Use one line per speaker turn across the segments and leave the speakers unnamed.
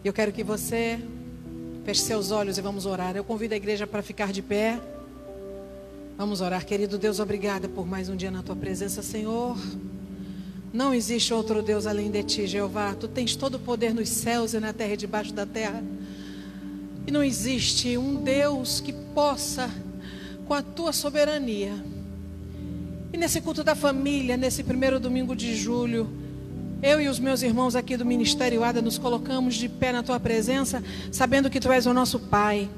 Eu quero que você feche seus olhos e vamos orar. Eu convido a igreja para ficar de pé. Vamos orar. Querido Deus, obrigada por mais um dia na tua presença, Senhor. Não existe outro Deus além de ti, Jeová. Tu tens todo o poder nos céus e na terra e debaixo da terra. E não existe um Deus que possa, com a tua soberania. E nesse culto da família, nesse primeiro domingo de julho, eu e os meus irmãos aqui do Ministério ADA nos colocamos de pé na tua presença, sabendo que tu és o nosso Pai,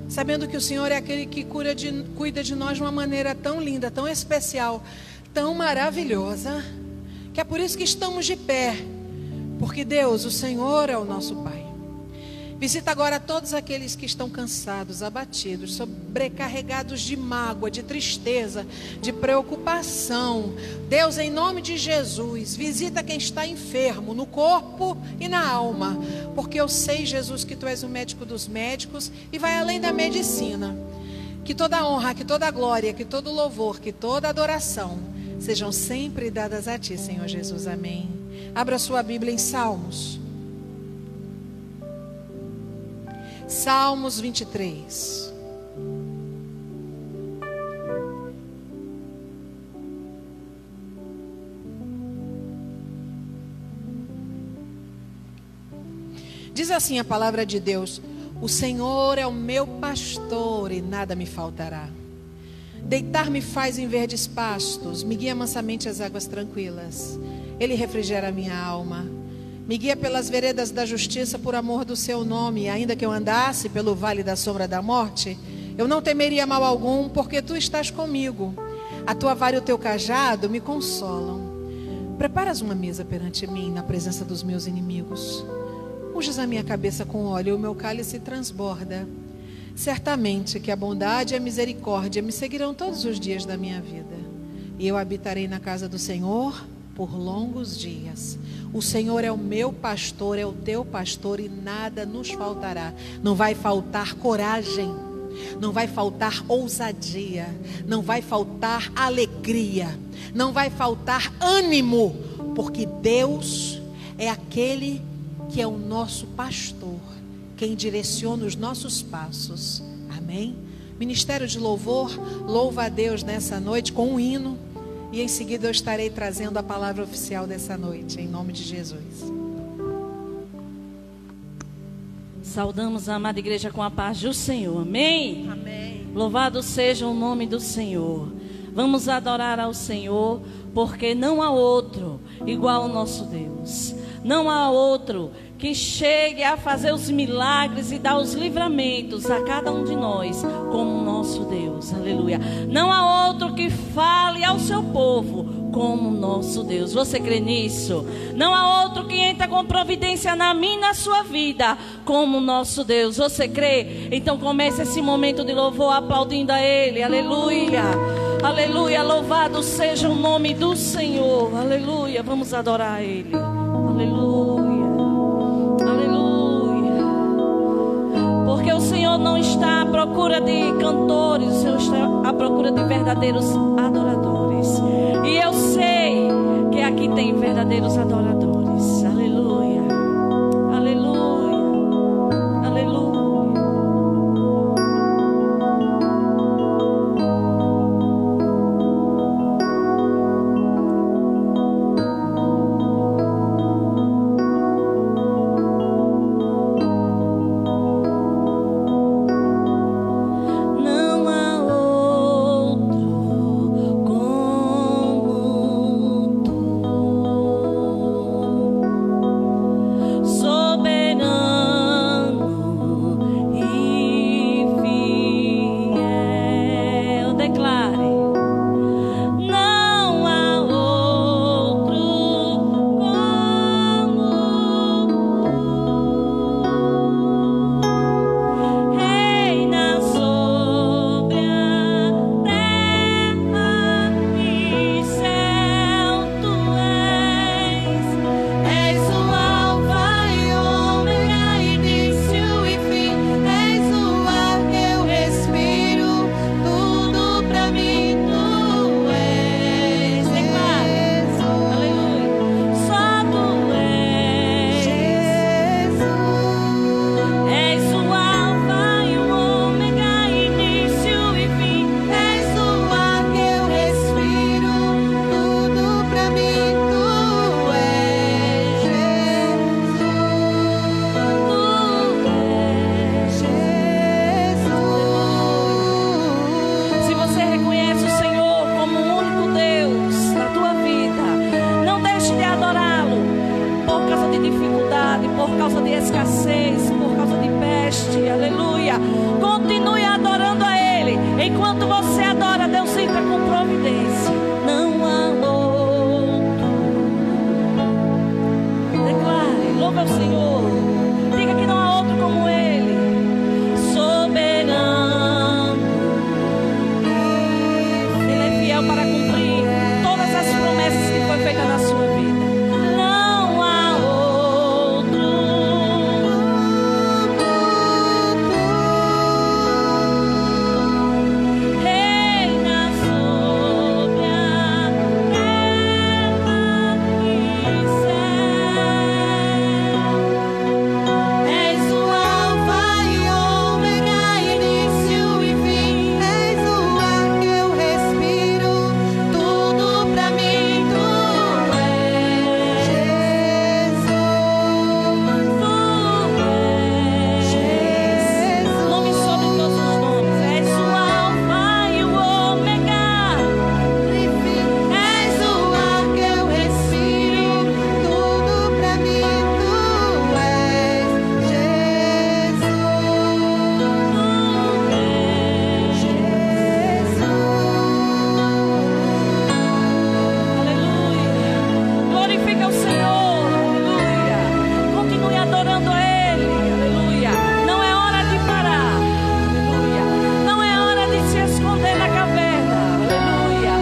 sabendo que o Senhor é aquele que cuida de nós de uma maneira tão linda, tão especial, tão maravilhosa, que é por isso que estamos de pé, porque Deus, o Senhor é o nosso Pai. Visita agora todos aqueles que estão cansados, abatidos, sobrecarregados de mágoa, de tristeza, de preocupação. Deus, em nome de Jesus, visita quem está enfermo no corpo e na alma, porque eu sei, Jesus, que tu és o médico dos médicos e vai além da medicina. Que toda honra, que toda glória, que todo louvor, que toda adoração sejam sempre dadas a ti, Senhor Jesus. Amém. Abra sua Bíblia em Salmos. Salmos 23. Diz assim a palavra de Deus: o Senhor é o meu pastor e nada me faltará. Deitar-me faz em verdes pastos, me guia mansamente às águas tranquilas. Ele refrigera a minha alma. Me guia pelas veredas da justiça por amor do seu nome. Ainda que eu andasse pelo vale da sombra da morte, eu não temeria mal algum, porque tu estás comigo. A tua vara e o teu cajado me consolam. Preparas uma mesa perante mim na presença dos meus inimigos. Unges a minha cabeça com óleo e o meu cálice transborda. Certamente que a bondade e a misericórdia me seguirão todos os dias da minha vida. E eu habitarei na casa do Senhor por longos dias. O Senhor é o meu pastor, é o teu pastor e nada nos faltará. Não vai faltar coragem, não vai faltar ousadia, não vai faltar alegria, não vai faltar ânimo, porque Deus é aquele que é o nosso pastor, quem direciona os nossos passos. Amém? Ministério de Louvor, louva a Deus nessa noite com um hino. E em seguida eu estarei trazendo a palavra oficial dessa noite, em nome de Jesus.
Saudamos a amada igreja com a paz do Senhor, amém?
Amém.
Louvado seja o nome do Senhor. Vamos adorar ao Senhor, porque não há outro igual ao nosso Deus. Não há outro que chegue a fazer os milagres e dar os livramentos a cada um de nós, como o nosso Deus, aleluia. Não há outro que fale ao seu povo como o nosso Deus. Você crê nisso? Não há outro que entra com providência na minha e na sua vida como o nosso Deus. Você crê? Então comece esse momento de louvor aplaudindo a Ele, aleluia. Aleluia, louvado seja o nome do Senhor, aleluia. Vamos adorar a Ele, aleluia. Porque o Senhor não está à procura de cantores, o Senhor está à procura de verdadeiros adoradores. E eu sei que aqui tem verdadeiros adoradores. Aleluia, aleluia, aleluia. causa de escassez, por causa de peste, aleluia. Continue adorando a Ele. Enquanto você adora, Deus entra com providência. Não há outro. Declare, louve ao Senhor. Diga que não há outro como Ele. Soberano. Ele é fiel para cumprir todas as promessas que foi feita na sua vida. Não há outro. Reina sobre a terra e céu. És o Alfa e Ômega, início e fim.
És o ar que eu respiro, tudo pra mim tu és, Jesus.
Nome sobre todos os nomes. És o Alfa e o Ômega.
És o ar que eu respiro, tudo pra mim tu és, Jesus.
Aleluia. Glorifica o Senhor. Aleluia. Continue adorando a Ele. Aleluia. Não é hora de parar. Aleluia. Não é hora de se esconder na caverna. Aleluia.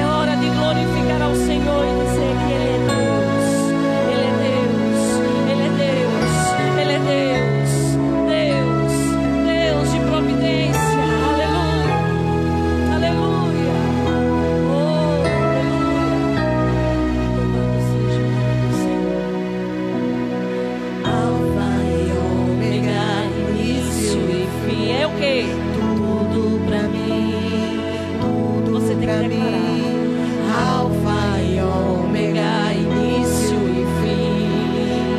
É hora de glorificar ao Senhor e dizer que Ele é Deus. Ele é Deus. Ele é Deus. Ele é Deus. Deus. Deus de providência. Aleluia. Aleluia. Oh, aleluia. Louvado seja o nome do Senhor. Alfa e Ômega, início e fim. É o quê?
Tudo pra mim, tudo
Você tem que
pra
declarar.
mim. Alfa e Ômega, início e fim.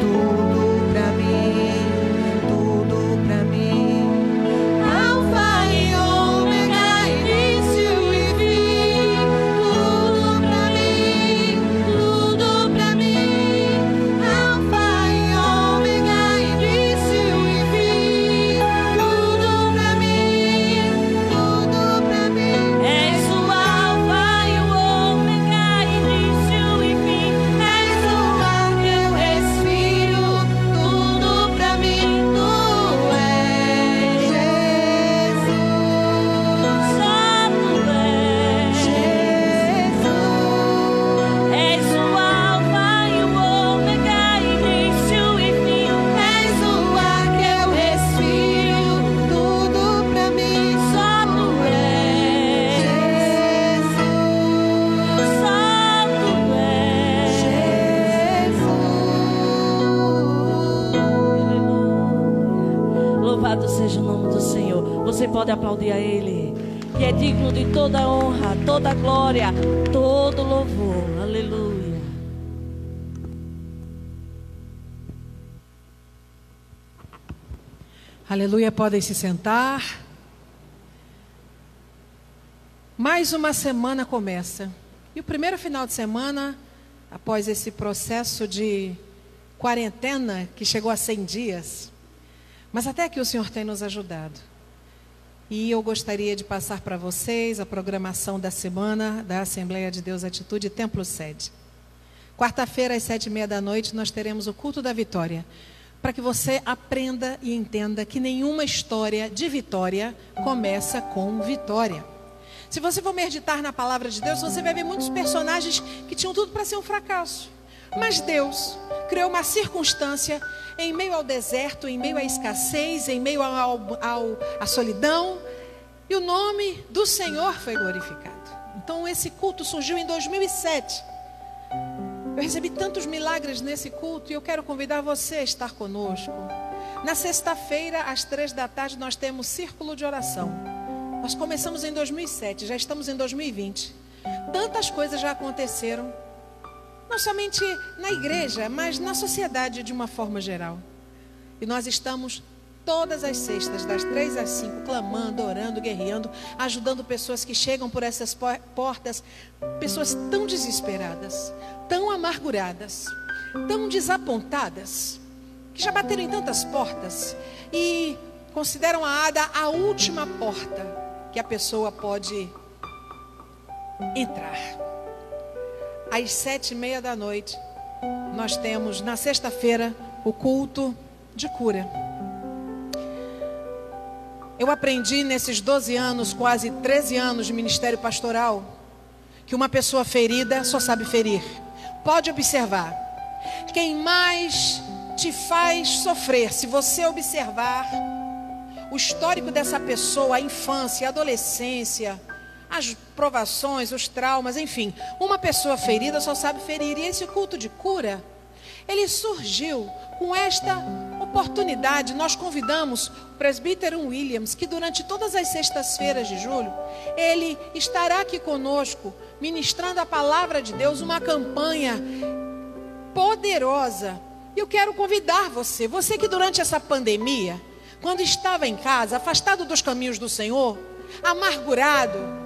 Tudo pra mim, tudo pra mim. Alfa e Ômega, início e fim. Tudo pra mim, tudo pra mim. Alfa e Ômega, início e fim. Tudo pra mim, tudo pra mim.
És o Alfa e o Ômega, início e fim.
És o ar que eu respiro, tudo pra mim tu és, Jesus.
Só tu és.
Jesus.
És o Alfa e o Ômega, início e fim.
És o ar que eu respiro, tudo pra mim
Só tu és.
Jesus.
Só tu és.
Jesus.
Louvado seja o nome do Senhor. Você pode aplaudir a Ele, que é digno de toda honra, toda glória, todo louvor. Aleluia.
Aleluia, podem se sentar. Mais uma semana começa. E o primeiro final de semana, após esse processo de quarentena que chegou a 100 dias, mas até que o Senhor tem nos ajudado. E eu gostaria de passar para vocês a programação da semana da Assembleia de Deus Atitude Templo Sede. Quarta-feira, às 7h30 nós teremos o culto da vitória, para que você aprenda e entenda que nenhuma história de vitória começa com vitória. Se você for meditar na palavra de Deus, você vai ver muitos personagens que tinham tudo para ser um fracasso. Mas Deus criou uma circunstância em meio ao deserto, em meio à escassez, em meio à solidão, e o nome do Senhor foi glorificado. Então esse culto surgiu em 2007. Eu recebi tantos milagres nesse culto e eu quero convidar você a estar conosco. Na sexta-feira, às 15h, nós temos círculo de oração. Nós começamos em 2007, já estamos em 2020. Tantas coisas já aconteceram, não somente na igreja, mas na sociedade de uma forma geral. E nós estamos todas as sextas, das 3 às 5, clamando, orando, guerreando, ajudando pessoas que chegam por essas portas, pessoas tão desesperadas, tão amarguradas, tão desapontadas, que já bateram em tantas portas e consideram a ADA a última porta que a pessoa pode entrar. Às 7:30 da noite, nós temos na sexta-feira o culto de cura. Eu aprendi nesses 12 anos, quase 13 anos de ministério pastoral, que uma pessoa ferida só sabe ferir. Pode observar. Quem mais te faz sofrer, se você observar o histórico dessa pessoa, a infância, a adolescência, as provações, os traumas, enfim, uma pessoa ferida só sabe ferir. E esse culto de cura, ele surgiu com esta oportunidade. Nós convidamos o presbítero Williams, que durante todas as sextas-feiras de julho, ele estará aqui conosco, ministrando a palavra de Deus, uma campanha poderosa. E eu quero convidar você que durante essa pandemia, quando estava em casa, afastado dos caminhos do Senhor, amargurado,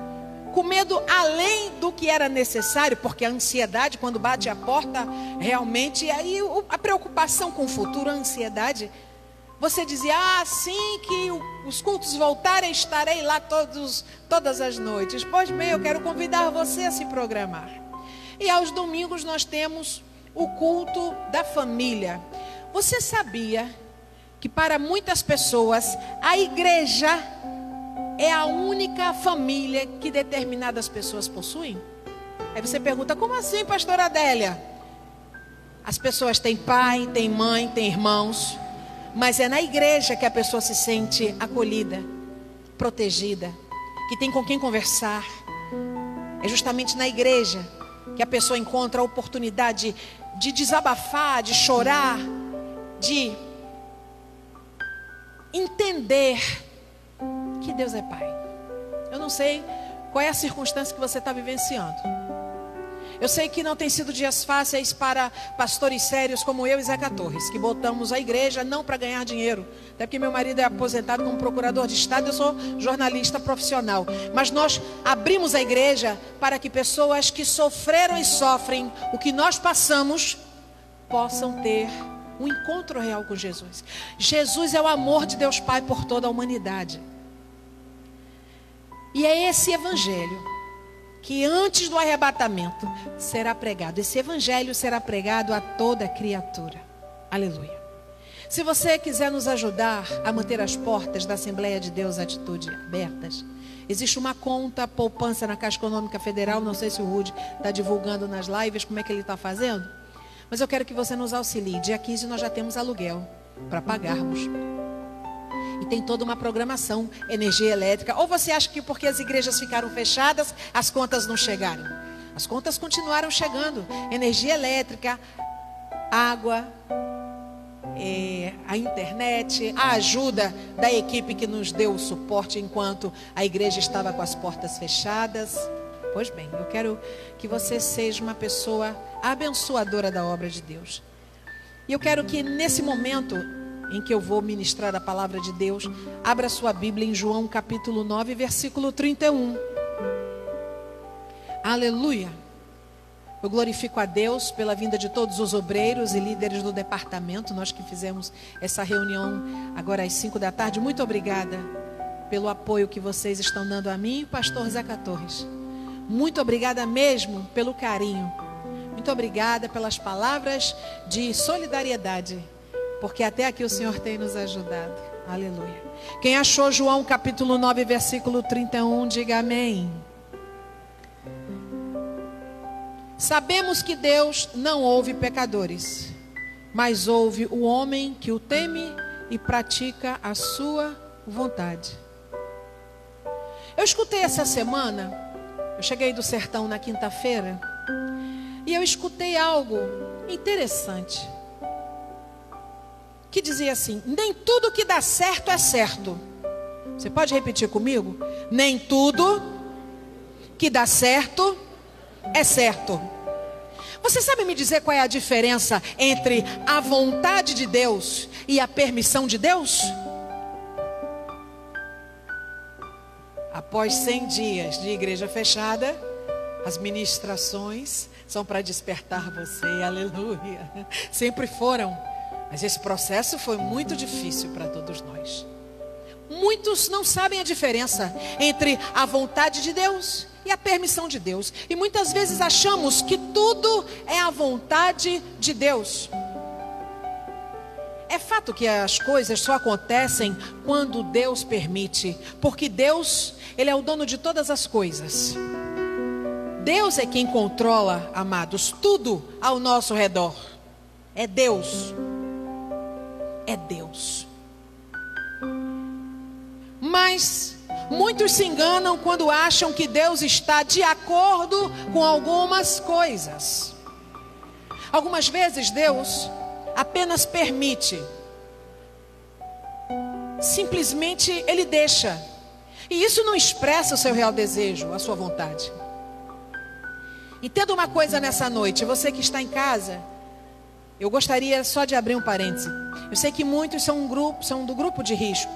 com medo além do que era necessário, porque a ansiedade, quando bate a porta, realmente, aí a preocupação com o futuro, a ansiedade, você dizia, assim que os cultos voltarem, estarei lá todas as noites. Pois bem, eu quero convidar você a se programar. E aos domingos nós temos o culto da família. Você sabia que para muitas pessoas a igreja é a única família que determinadas pessoas possuem? Aí você pergunta, como assim, pastora Adélia? As pessoas têm pai, têm mãe, têm irmãos, mas é na igreja que a pessoa se sente acolhida, protegida, que tem com quem conversar. É justamente na igreja que a pessoa encontra a oportunidade de desabafar, de chorar, de entender que Deus é Pai. Eu não sei qual é a circunstância que você está vivenciando. Eu sei que não tem sido dias fáceis para pastores sérios como eu e Zeca Torres, que botamos a igreja não para ganhar dinheiro, até porque meu marido é aposentado como procurador de Estado, eu sou jornalista profissional. Mas nós abrimos a igreja para que pessoas que sofreram e sofrem o que nós passamos possam ter um encontro real com Jesus. Jesus é o amor de Deus Pai por toda a humanidade. E é esse evangelho que antes do arrebatamento será pregado. Esse evangelho será pregado a toda criatura. Aleluia. Se você quiser nos ajudar a manter as portas da Assembleia de Deus Atitude abertas, existe uma conta poupança na Caixa Econômica Federal. Não sei se o Rudy está divulgando nas lives como é que ele está fazendo, mas eu quero que você nos auxilie. Dia 15 nós já temos aluguel para pagarmos. E tem toda uma programação, energia elétrica. Ou você acha que porque as igrejas ficaram fechadas, as contas não chegaram? As contas continuaram chegando. Energia elétrica, água, a internet, a ajuda da equipe que nos deu o suporte enquanto a igreja estava com as portas fechadas. Pois bem, eu quero que você seja uma pessoa abençoadora da obra de Deus. E eu quero que nesse momento em que eu vou ministrar a palavra de Deus, abra sua Bíblia em João capítulo 9, versículo 31. Aleluia. Eu glorifico a Deus pela vinda de todos os obreiros e líderes do departamento. Nós que fizemos essa reunião agora às 5 da tarde. Muito obrigada pelo apoio que vocês estão dando a mim e o pastor Zeca Torres. Muito obrigada mesmo pelo carinho. Muito obrigada pelas palavras de solidariedade, porque até aqui o Senhor tem nos ajudado. Aleluia. Quem achou João capítulo 9, versículo 31, diga amém. Sabemos que Deus não ouve pecadores, mas ouve o homem que o teme e pratica a sua vontade. Eu escutei essa semana, eu cheguei do sertão na quinta-feira, e eu escutei algo interessante, que dizia assim: nem tudo que dá certo é certo. Você pode repetir comigo? Nem tudo que dá certo é certo. Você sabe me dizer qual é a diferença entre a vontade de Deus e a permissão de Deus? Após 100 dias de igreja fechada, as ministrações são para despertar você. Aleluia. Sempre foram. Mas esse processo foi muito difícil para todos nós. Muitos não sabem a diferença entre a vontade de Deus e a permissão de Deus. E muitas vezes achamos que tudo é a vontade de Deus. É fato que as coisas só acontecem quando Deus permite, porque Deus, Ele é o dono de todas as coisas. Deus é quem controla, amados, tudo ao nosso redor. É Deus. É Deus. Mas muitos se enganam quando acham que Deus está de acordo com algumas coisas. Algumas vezes Deus apenas permite. Simplesmente Ele deixa. E isso não expressa o seu real desejo, a sua vontade. Entenda uma coisa nessa noite, você que está em casa, eu gostaria só de abrir um parêntese. Eu sei que muitos são do grupo de risco,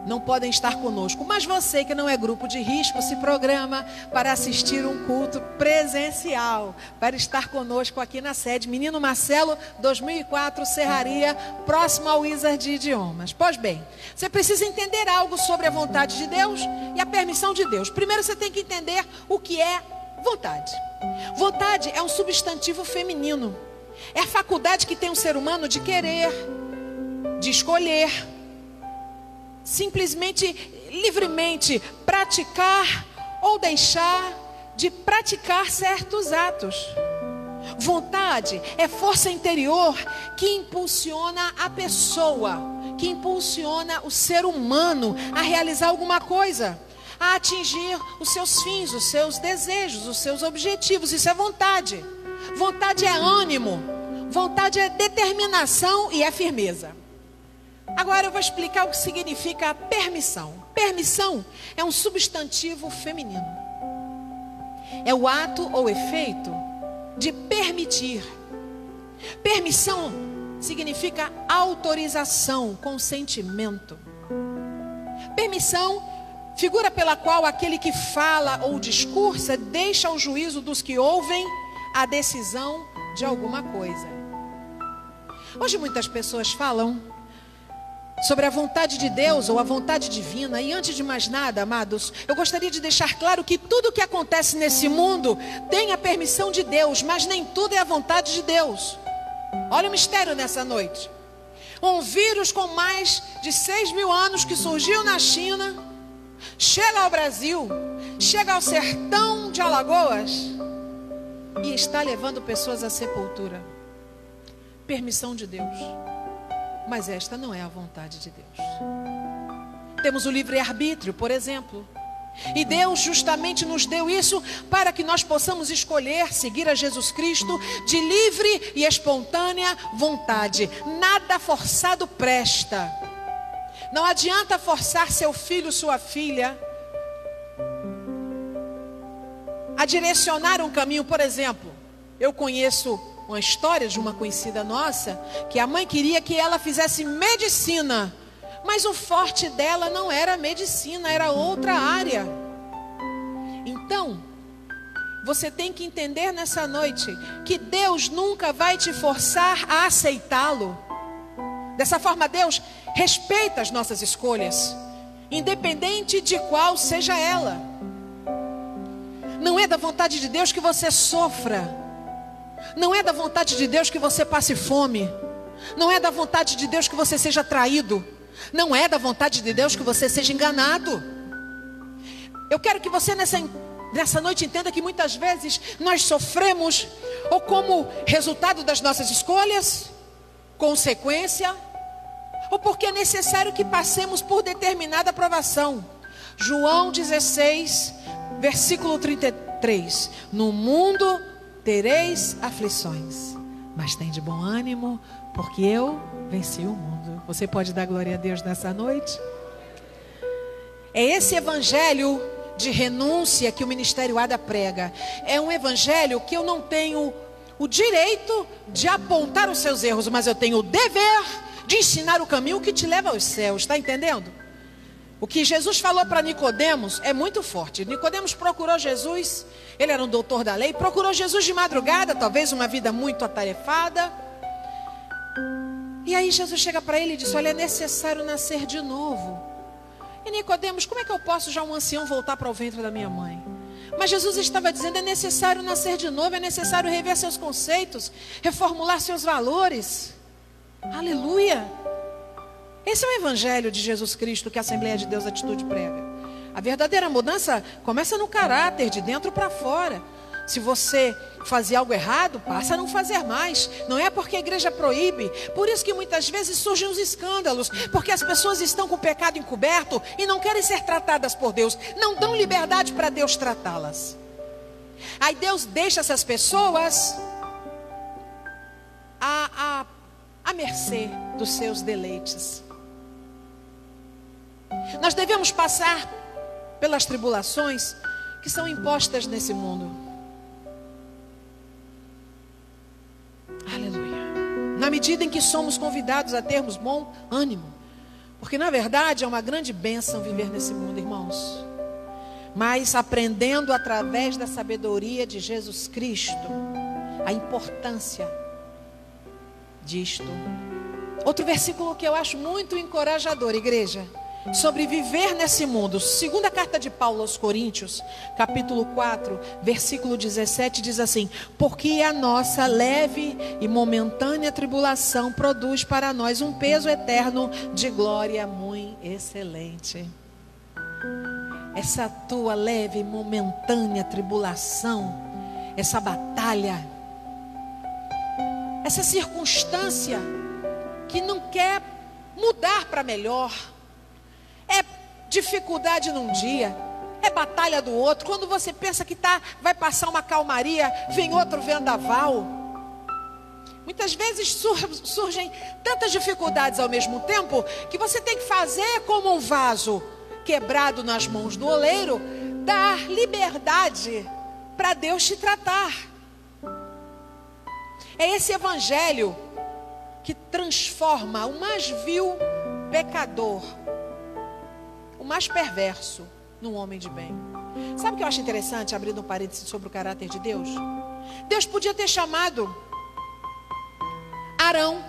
não podem estar conosco, mas você que não é grupo de risco, se programa para assistir um culto presencial, para estar conosco aqui na sede Menino Marcelo 2004, Serraria, próximo ao Wizard de Idiomas. Pois bem, você precisa entender algo sobre a vontade de Deus e a permissão de Deus. Primeiro você tem que entender o que é vontade. Vontade é um substantivo feminino. É a faculdade que tem o ser humano de querer, de escolher, simplesmente, livremente praticar ou deixar de praticar certos atos. Vontade é força interior que impulsiona a pessoa, que impulsiona o ser humano a realizar alguma coisa, a atingir os seus fins, os seus desejos, os seus objetivos. Isso é vontade. Vontade é ânimo, vontade é determinação e é firmeza. Agora eu vou explicar o que significa permissão. Permissão é um substantivo feminino. É o ato ou efeito de permitir. Permissão significa autorização, consentimento. Permissão, figura pela qual aquele que fala ou discursa deixa ao juízo dos que ouvem a decisão de alguma coisa. Hoje muitas pessoas falam sobre a vontade de Deus ou a vontade divina. E antes de mais nada, amados, eu gostaria de deixar claro que tudo o que acontece nesse mundo tem a permissão de Deus, mas nem tudo é a vontade de Deus. Olha o mistério nessa noite. Um vírus com mais de 6.000 anos que surgiu na China, chega ao Brasil, chega ao sertão de Alagoas e está levando pessoas à sepultura. Permissão de Deus. Mas esta não é a vontade de Deus. Temos o livre-arbítrio, por exemplo. E Deus justamente nos deu isso para que nós possamos escolher seguir a Jesus Cristo de livre e espontânea vontade. Nada forçado presta. Não adianta forçar seu filho, sua filha a direcionar um caminho. Por exemplo, eu conheço uma história de uma conhecida nossa, que a mãe queria que ela fizesse medicina, mas o forte dela não era medicina, era outra área. Então, você tem que entender nessa noite que Deus nunca vai te forçar a aceitá-lo. Dessa forma, Deus respeita as nossas escolhas, independente de qual seja ela. Não é da vontade de Deus que você sofra. Não é da vontade de Deus que você passe fome. Não é da vontade de Deus que você seja traído. Não é da vontade de Deus que você seja enganado. Eu quero que você nessa noite entenda que muitas vezes nós sofremos ou como resultado das nossas escolhas, consequência, ou porque é necessário que passemos por determinada provação. João 16, versículo 33. No mundo tereis aflições, mas tem de bom ânimo, porque eu venci o mundo. Você pode dar glória a Deus nessa noite? É esse evangelho de renúncia que o Ministério ADA prega. É um evangelho que eu não tenho o direito de apontar os seus erros, mas eu tenho o dever de ensinar o caminho que te leva aos céus. Está entendendo? O que Jesus falou para Nicodemos é muito forte. Nicodemos procurou Jesus, ele era um doutor da lei, procurou Jesus de madrugada, talvez uma vida muito atarefada. E aí Jesus chega para ele e diz: olha, é necessário nascer de novo. E Nicodemos: como é que eu posso, já um ancião, voltar para o ventre da minha mãe? Mas Jesus estava dizendo: é necessário nascer de novo, é necessário rever seus conceitos, reformular seus valores. Aleluia! Esse é o evangelho de Jesus Cristo que a Assembleia de Deus Atitude prega. A verdadeira mudança começa no caráter, de dentro para fora. Se você fazia algo errado, passa a não fazer mais. Não é porque a igreja proíbe. Por isso que muitas vezes surgem os escândalos, porque as pessoas estão com o pecado encoberto e não querem ser tratadas por Deus. Não dão liberdade para Deus tratá-las. Aí Deus deixa essas pessoas à mercê dos seus deleites. Nós devemos passar pelas tribulações que são impostas nesse mundo. Aleluia. Na medida em que somos convidados a termos bom ânimo. Porque na verdade é uma grande bênção viver nesse mundo, irmãos. Mas aprendendo através da sabedoria de Jesus Cristo a importância disto. Outro versículo que eu acho muito encorajador, igreja, sobre viver nesse mundo. Segunda carta de Paulo aos Coríntios, capítulo 4, versículo 17, diz assim: porque a nossa leve e momentânea tribulação produz para nós um peso eterno de glória muito excelente. Essa tua leve e momentânea tribulação, essa batalha, essa circunstância que não quer mudar para melhor, é dificuldade num dia, é batalha do outro. Quando você pensa que vai passar uma calmaria, vem outro vendaval. Muitas vezes surgem tantas dificuldades ao mesmo tempo, que você tem que fazer como um vaso quebrado nas mãos do oleiro, dar liberdade para Deus te tratar. É esse evangelho que transforma o mais vil pecador, o mais perverso, num homem de bem. Sabe o que eu acho interessante, abrindo um parênteses sobre o caráter de Deus? Deus podia ter chamado Arão,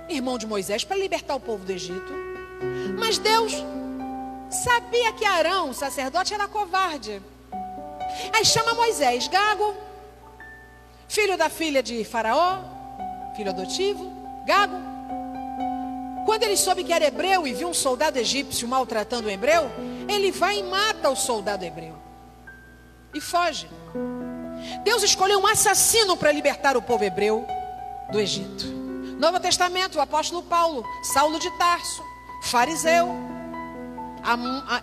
irmão de Moisés, para libertar o povo do Egito. Mas Deus sabia que Arão, o sacerdote, era covarde. Aí chama Moisés, gago, filho da filha de Faraó, filho adotivo, gago. Quando ele soube que era hebreu e viu um soldado egípcio maltratando o hebreu, ele vai e mata o soldado hebreu e foge. Deus escolheu um assassino para libertar o povo hebreu do Egito. Novo Testamento, o apóstolo Paulo, Saulo de Tarso, fariseu,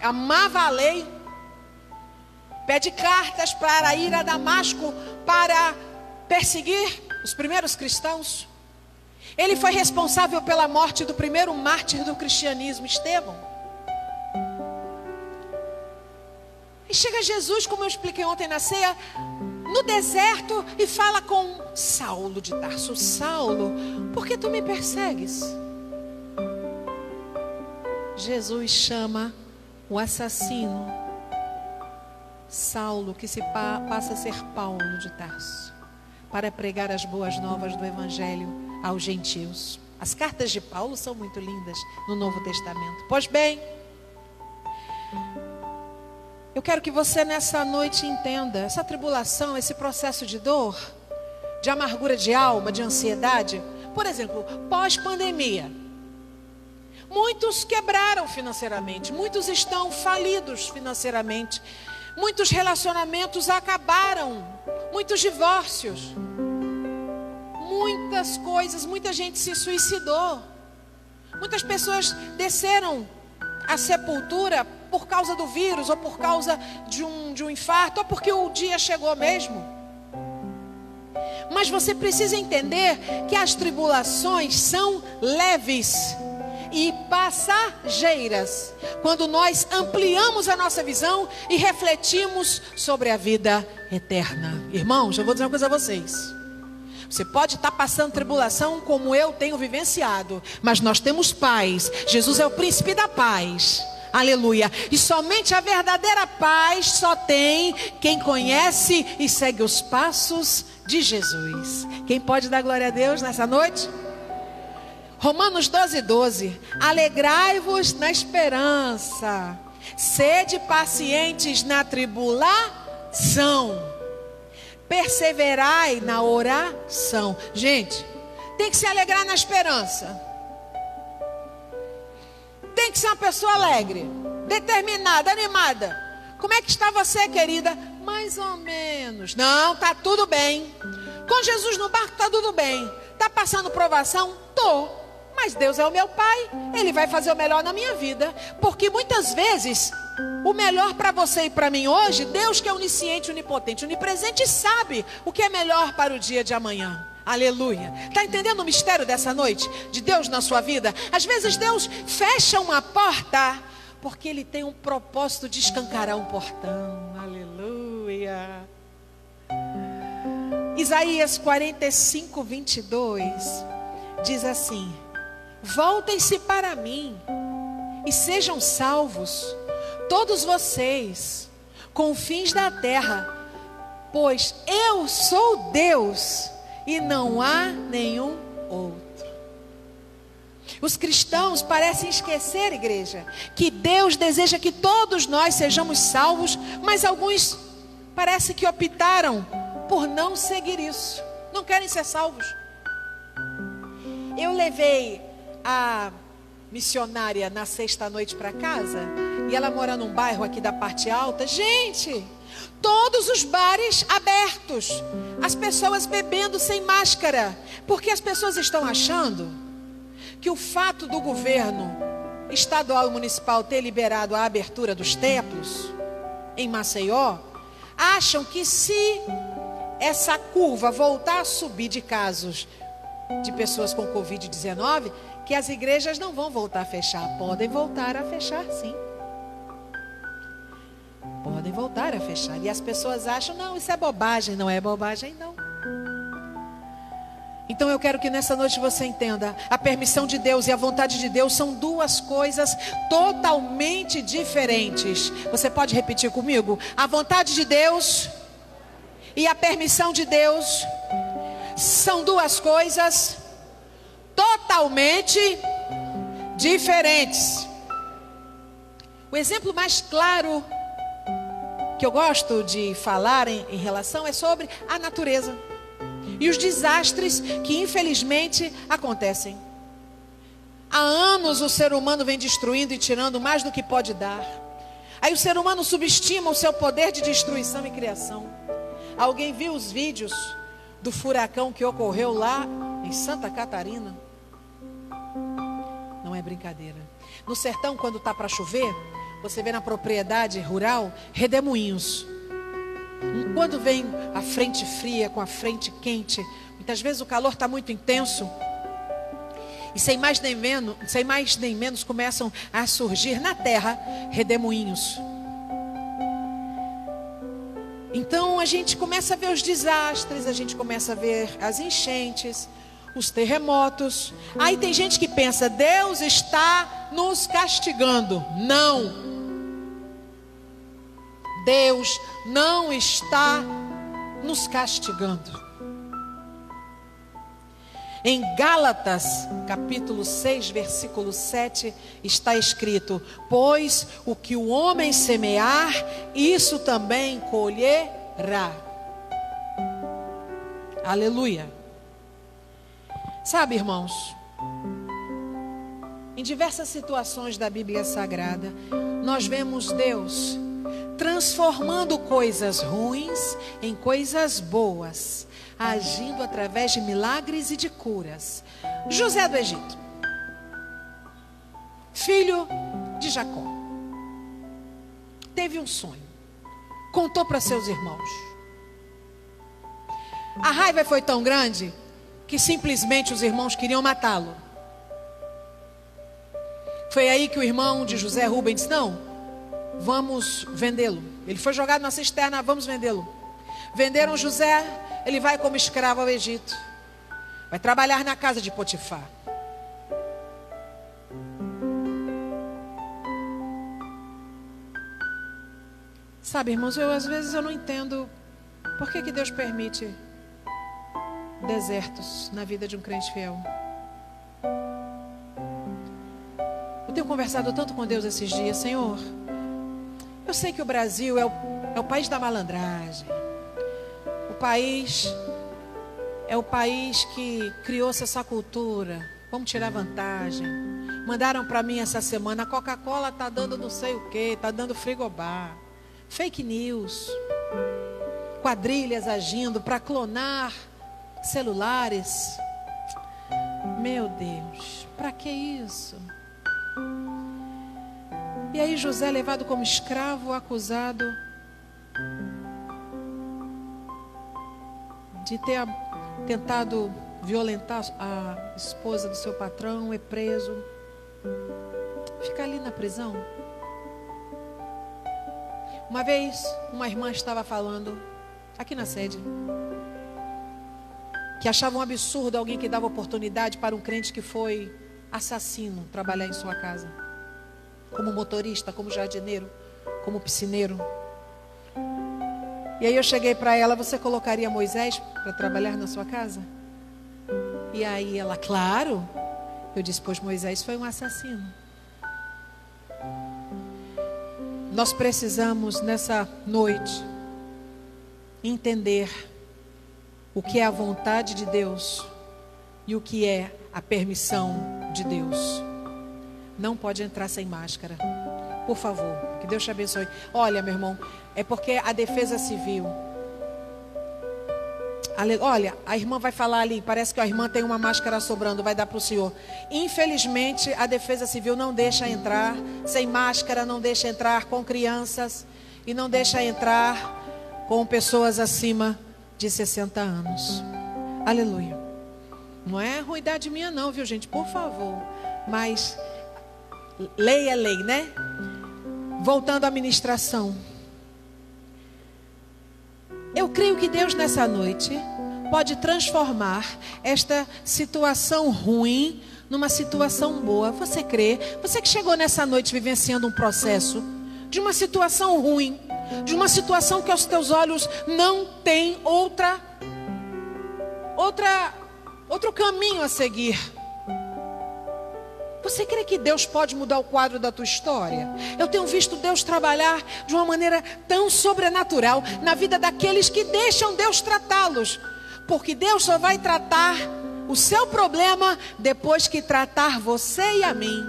amava a lei, pede cartas para ir a Damasco para perseguir os primeiros cristãos. Ele foi responsável pela morte do primeiro mártir do cristianismo, Estevão. E chega Jesus, como eu expliquei ontem na ceia, no deserto, e fala com Saulo de Tarso: Saulo, por que tu me persegues? Jesus chama o assassino Saulo, que se passa a ser Paulo de Tarso, para pregar as boas novas do evangelho aos gentios. As cartas de Paulo são muito lindas no Novo Testamento. Pois bem, eu quero que você nessa noite entenda essa tribulação, esse processo de dor, de amargura de alma, de ansiedade. Por exemplo, pós-pandemia, muitos quebraram financeiramente, muitos estão falidos financeiramente, muitos relacionamentos acabaram, muitos divórcios, muitas coisas, muita gente se suicidou, muitas pessoas desceram à sepultura por causa do vírus, ou por causa de um infarto, ou porque o dia chegou mesmo. Mas você precisa entender que as tribulações são leves e passageiras, quando nós ampliamos a nossa visão e refletimos sobre a vida eterna. Irmãos, eu vou dizer uma coisa a vocês. Você pode estar passando tribulação como eu tenho vivenciado, mas nós temos paz. Jesus é o príncipe da paz. Aleluia. E somente a verdadeira paz só tem quem conhece e segue os passos de Jesus. Quem pode dar glória a Deus nessa noite? Romanos 12:12. Alegrai-vos na esperança, sede pacientes na tribulação, perseverai na oração. Gente, tem que se alegrar na esperança. Tem que ser uma pessoa alegre, determinada, animada. Como é que está você, querida? Mais ou menos. Não, tá tudo bem. Com Jesus no barco tá tudo bem. Tá passando provação? Tô. Mas Deus é o meu Pai. Ele vai fazer o melhor na minha vida. Porque muitas vezes, o melhor para você e para mim hoje, Deus que é onisciente, onipotente, onipresente, sabe o que é melhor para o dia de amanhã. Aleluia. Está entendendo o mistério dessa noite? De Deus na sua vida? Às vezes Deus fecha uma porta porque Ele tem um propósito de escancarar um portão. Aleluia. Isaías 45:22 diz assim: voltem-se para mim e sejam salvos todos vocês, confins da terra, pois eu sou Deus e não há nenhum outro. Os cristãos parecem esquecer, igreja, que Deus deseja que todos nós sejamos salvos, mas alguns parece que optaram por não seguir isso. Não querem ser salvos. Eu levei a missionária na sexta-noite para casa, e ela mora num bairro aqui da parte alta. Gente, todos os bares abertos, as pessoas bebendo sem máscara, porque as pessoas estão achando que o fato do governo estadual e municipal ter liberado a abertura dos templos em Maceió, acham que se essa curva voltar a subir de casos de pessoas com Covid-19, que as igrejas não vão voltar a fechar. Podem voltar a fechar, sim. Podem voltar a fechar. E as pessoas acham, não, isso é bobagem. Não é bobagem, não. Então eu quero que nessa noite você entenda, a permissão de Deus e a vontade de Deus são duas coisas totalmente diferentes. Você pode repetir comigo? A vontade de Deus e a permissão de Deus são duas coisas totalmente diferentes. O exemplo mais claro que eu gosto de falar em relação é sobre a natureza e os desastres que infelizmente acontecem. Há anos o ser humano vem destruindo e tirando mais do que pode dar. Aí o ser humano subestima o seu poder de destruição e criação. Alguém viu os vídeos do furacão que ocorreu lá em Santa Catarina? Não é brincadeira. No sertão, quando está para chover, você vê na propriedade rural redemoinhos. Quando vem a frente fria com a frente quente, muitas vezes o calor está muito intenso, e sem mais nem menos começam a surgir na terra redemoinhos. Então a gente começa a ver os desastres, a gente começa a ver as enchentes, os terremotos. Aí tem gente que pensa, Deus está nos castigando. Não. Deus não está nos castigando. Em Gálatas, capítulo 6, versículo 7, está escrito: pois o que o homem semear, isso também colherá. Aleluia. Sabe, irmãos, em diversas situações da Bíblia Sagrada, nós vemos Deus transformando coisas ruins em coisas boas, agindo através de milagres e de curas. José do Egito, filho de Jacó, teve um sonho, contou para seus irmãos. A raiva foi tão grande que simplesmente os irmãos queriam matá-lo. Foi aí que o irmão de José, Rubem, disse: não, vamos vendê-lo. Ele foi jogado na cisterna, vamos vendê-lo. Venderam José, ele vai como escravo ao Egito. Vai trabalhar na casa de Potifar. Sabe, irmãos, às vezes eu não entendo por que Deus permite desertos na vida de um crente fiel. Eu tenho conversado tanto com Deus esses dias, Senhor. Eu sei que o Brasil é o país da malandragem. É o país que criou-se essa cultura. Vamos tirar vantagem. Mandaram para mim essa semana, a Coca-Cola está dando não sei o que, está dando frigobar. Fake news. Quadrilhas agindo para clonar celulares. Meu Deus, para que isso? E aí José é levado como escravo, acusado de ter tentado violentar a esposa do seu patrão, é preso. Fica ali na prisão. Uma vez, uma irmã estava falando, aqui na sede, que achava um absurdo alguém que dava oportunidade para um crente que foi assassino trabalhar em sua casa. Como motorista, como jardineiro, como piscineiro. E aí eu cheguei para ela, você colocaria Moisés para trabalhar na sua casa? E aí ela, claro. Eu disse, pois Moisés foi um assassino. Nós precisamos nessa noite entender o que é a vontade de Deus e o que é a permissão de Deus. Não pode entrar sem máscara. Por favor, que Deus te abençoe. Olha, meu irmão, é porque a defesa civil... Olha, a irmã vai falar ali, parece que a irmã tem uma máscara sobrando, vai dar para o senhor. Infelizmente, a defesa civil não deixa entrar sem máscara, não deixa entrar com crianças e não deixa entrar com pessoas acima de 60 anos. Aleluia. Não é ruindade minha não, viu gente? Por favor. Mas lei é lei, né? Voltando à ministração. Eu creio que Deus nessa noite pode transformar esta situação ruim numa situação boa. Você crê? Você que chegou nessa noite vivenciando um processo de uma situação ruim, de uma situação que aos teus olhos não tem outro caminho a seguir. Você crê que Deus pode mudar o quadro da tua história? Eu tenho visto Deus trabalhar de uma maneira tão sobrenatural na vida daqueles que deixam Deus tratá-los. Porque Deus só vai tratar o seu problema depois que tratar você e a mim.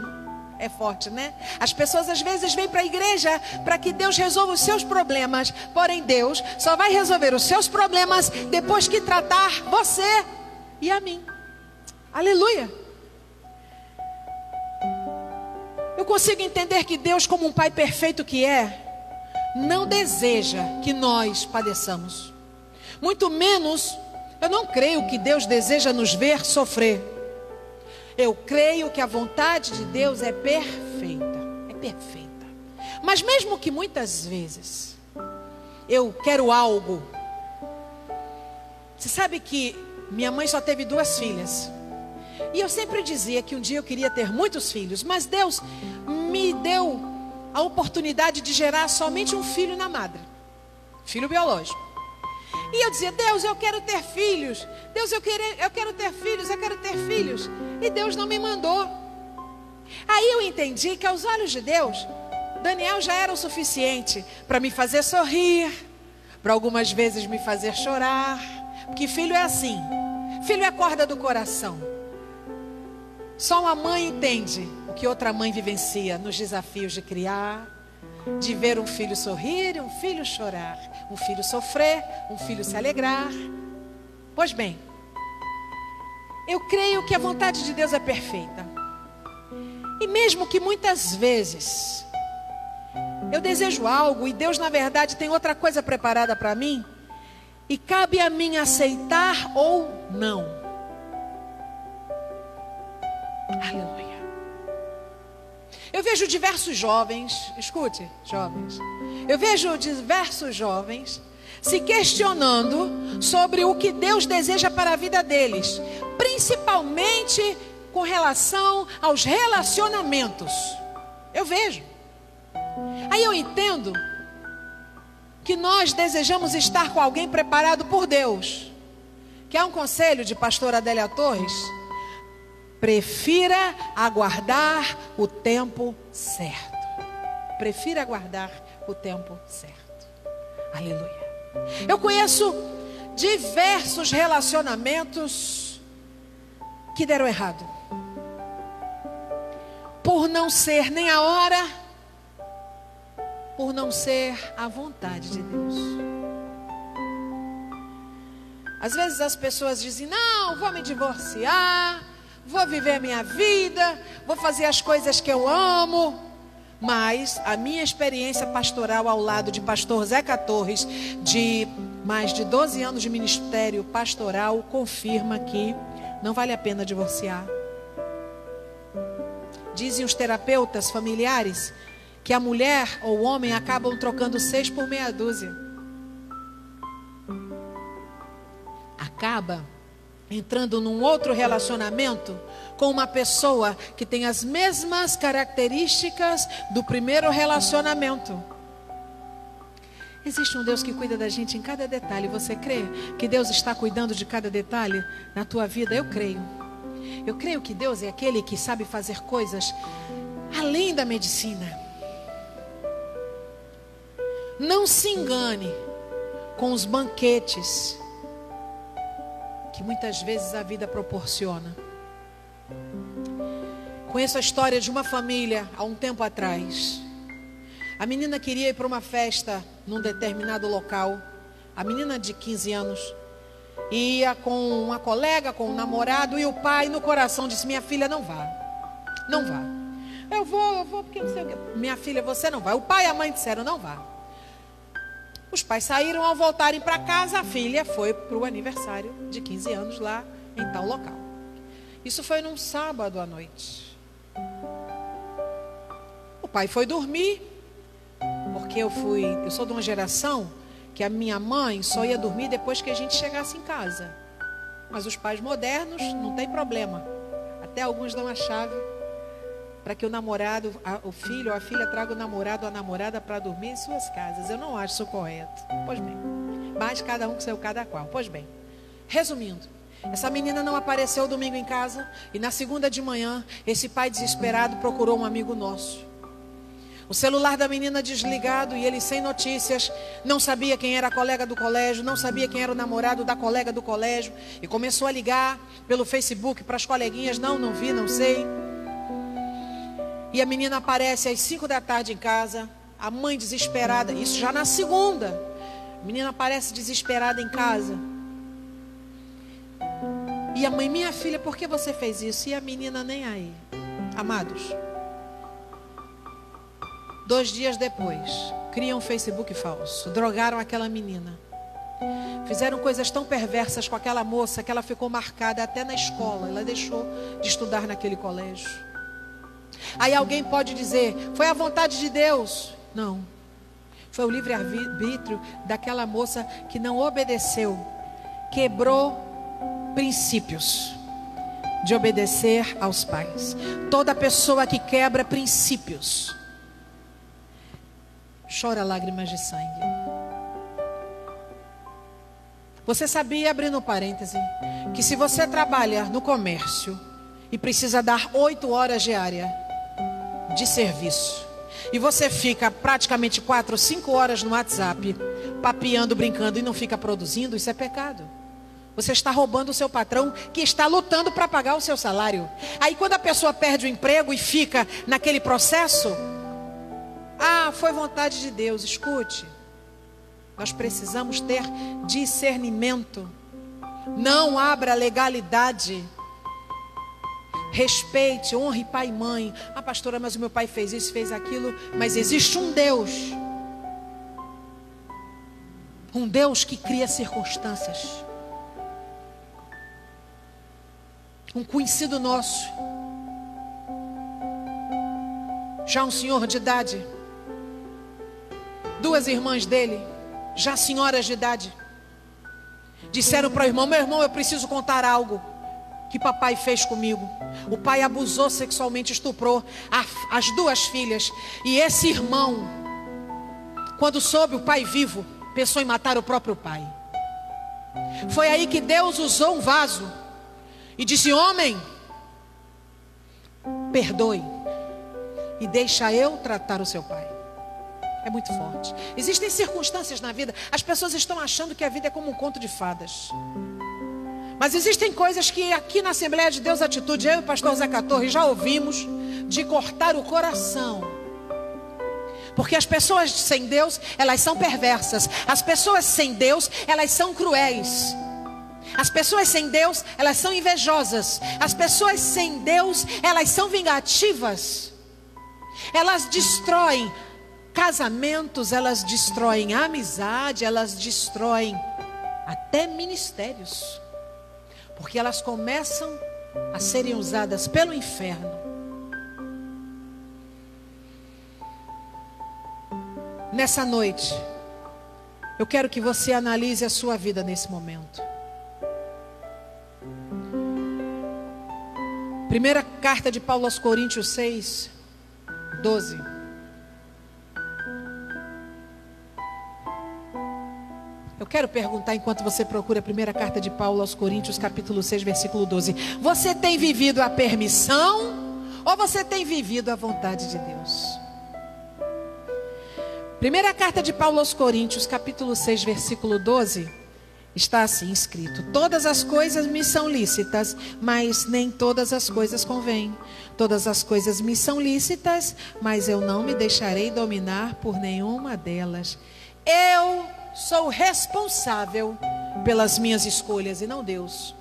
É forte, né? As pessoas às vezes vêm para a igreja para que Deus resolva os seus problemas. Porém, Deus só vai resolver os seus problemas depois que tratar você e a mim. Aleluia! Eu consigo entender que Deus, como um Pai perfeito que é, não deseja que nós padeçamos. Muito menos, eu não creio que Deus deseja nos ver sofrer. Eu creio que a vontade de Deus é perfeita. É perfeita. Mas mesmo que muitas vezes eu quero algo. Você sabe que minha mãe só teve 2 filhas. E eu sempre dizia que um dia eu queria ter muitos filhos. Mas Deus me deu a oportunidade de gerar somente um filho na madre. Filho biológico. E eu dizia, Deus, eu quero ter filhos. Deus, eu quero ter filhos, eu quero ter filhos. E Deus não me mandou. Aí eu entendi que aos olhos de Deus, Daniel já era o suficiente para me fazer sorrir, para algumas vezes me fazer chorar. Porque filho é assim. Filho é a corda do coração. Só uma mãe entende o que outra mãe vivencia nos desafios de criar, de ver um filho sorrir e um filho chorar, um filho sofrer, um filho se alegrar. Pois bem, eu creio que a vontade de Deus é perfeita. E mesmo que muitas vezes eu desejo algo e Deus na verdade tem outra coisa preparada para mim, e cabe a mim aceitar ou não. Aleluia. Eu vejo diversos jovens, escute, jovens. Eu vejo diversos jovens se questionando sobre o que Deus deseja para a vida deles, principalmente com relação aos relacionamentos. Eu vejo. Aí eu entendo que nós desejamos estar com alguém preparado por Deus. Que é um conselho de pastora Adélia Torres. Prefira aguardar o tempo certo. Prefira aguardar o tempo certo. Aleluia. Eu conheço diversos relacionamentos que deram errado. Por não ser nem a hora, por não ser a vontade de Deus. Às vezes as pessoas dizem: não, vou me divorciar, vou viver minha vida, vou fazer as coisas que eu amo. Mas a minha experiência pastoral ao lado de pastor Zeca Torres, de mais de 12 anos de ministério pastoral, confirma que não vale a pena divorciar. Dizem os terapeutas familiares que a mulher ou o homem acabam trocando 6 por meia dúzia. Acaba entrando num outro relacionamento com uma pessoa que tem as mesmas características do primeiro relacionamento. Existe um Deus que cuida da gente em cada detalhe. Você crê que Deus está cuidando de cada detalhe na tua vida? Eu creio. Eu creio que Deus é aquele que sabe fazer coisas além da medicina. Não se engane com os banquetes que muitas vezes a vida proporciona. Conheço a história de uma família há um tempo atrás. A menina queria ir para uma festa num determinado local. A menina de 15 anos ia com uma colega, com um namorado, e o pai no coração disse: minha filha, não vá. Não vá. Eu vou porque não sei o que. Minha filha, você não vai. O pai e a mãe disseram: não vá. Os pais saíram. Ao voltarem para casa, a filha foi para o aniversário de 15 anos lá em tal local. Isso foi num sábado à noite. O pai foi dormir, porque eu sou de uma geração que a minha mãe só ia dormir depois que a gente chegasse em casa. Mas os pais modernos não tem problema. Até alguns dão a chave para que o namorado, o filho ou a filha traga o namorado ou a namorada para dormir em suas casas. Eu não acho isso correto. Pois bem, mas cada um com seu cada qual. Pois bem, resumindo, essa menina não apareceu domingo em casa, e na segunda de manhã, esse pai desesperado procurou um amigo nosso. O celular da menina desligado e ele sem notícias, não sabia quem era a colega do colégio, não sabia quem era o namorado da colega do colégio, e começou a ligar pelo Facebook para as coleguinhas: não vi, não sei. E a menina aparece às 5 da tarde em casa, a mãe desesperada, isso já na segunda. A menina aparece desesperada em casa. E a mãe: minha filha, por que você fez isso? E a menina nem aí. Amados, 2 dias depois, criam um Facebook falso, drogaram aquela menina, fizeram coisas tão perversas com aquela moça que ela ficou marcada até na escola. Ela deixou de estudar naquele colégio. Aí alguém pode dizer: foi a vontade de Deus. Não, foi o livre-arbítrio daquela moça que não obedeceu, quebrou princípios de obedecer aos pais. Toda pessoa que quebra princípios chora lágrimas de sangue. Você sabia, abrindo parêntese, que se você trabalha no comércio e precisa dar 8 horas diárias de serviço, e você fica praticamente 4 ou 5 horas no WhatsApp, papeando, brincando, e não fica produzindo, isso é pecado. Você está roubando o seu patrão, que está lutando para pagar o seu salário. Aí quando a pessoa perde o emprego e fica naquele processo: foi vontade de Deus. Escute, nós precisamos ter discernimento. Não abra legalidade. Respeite, honre pai e mãe. Pastora, mas o meu pai fez isso, fez aquilo. Mas existe um Deus. Um Deus que cria circunstâncias. Um conhecido nosso, já um senhor de idade, 2 irmãs dele, já senhoras de idade, disseram para o irmão: meu irmão, eu preciso contar algo que papai fez comigo. O pai abusou sexualmente, estuprou as 2 filhas. E esse irmão, quando soube, o pai vivo, pensou em matar o próprio pai. Foi aí que Deus usou um vaso e disse: homem, perdoe e deixa eu tratar o seu pai. É muito forte. Existem circunstâncias na vida. As pessoas estão achando que a vida é como um conto de fadas. Mas existem coisas que aqui na Assembleia de Deus Atitude, eu e o pastor Zeca Torres já ouvimos, de cortar o coração. Porque as pessoas sem Deus, elas são perversas. As pessoas sem Deus, elas são cruéis. As pessoas sem Deus, elas são invejosas. As pessoas sem Deus, elas são vingativas. Elas destroem casamentos, elas destroem amizade, elas destroem até ministérios. Porque elas começam a serem usadas pelo inferno. Nessa noite, eu quero que você analise a sua vida nesse momento. Primeira carta de Paulo aos Coríntios 6, 12. Eu quero perguntar, enquanto você procura a primeira carta de Paulo aos Coríntios, capítulo 6, versículo 12. Você tem vivido a permissão ou você tem vivido a vontade de Deus? Primeira carta de Paulo aos Coríntios, capítulo 6, versículo 12, está assim escrito: todas as coisas me são lícitas, mas nem todas as coisas convêm. Todas as coisas me são lícitas, mas eu não me deixarei dominar por nenhuma delas. Eu sou responsável pelas minhas escolhas e não Deus.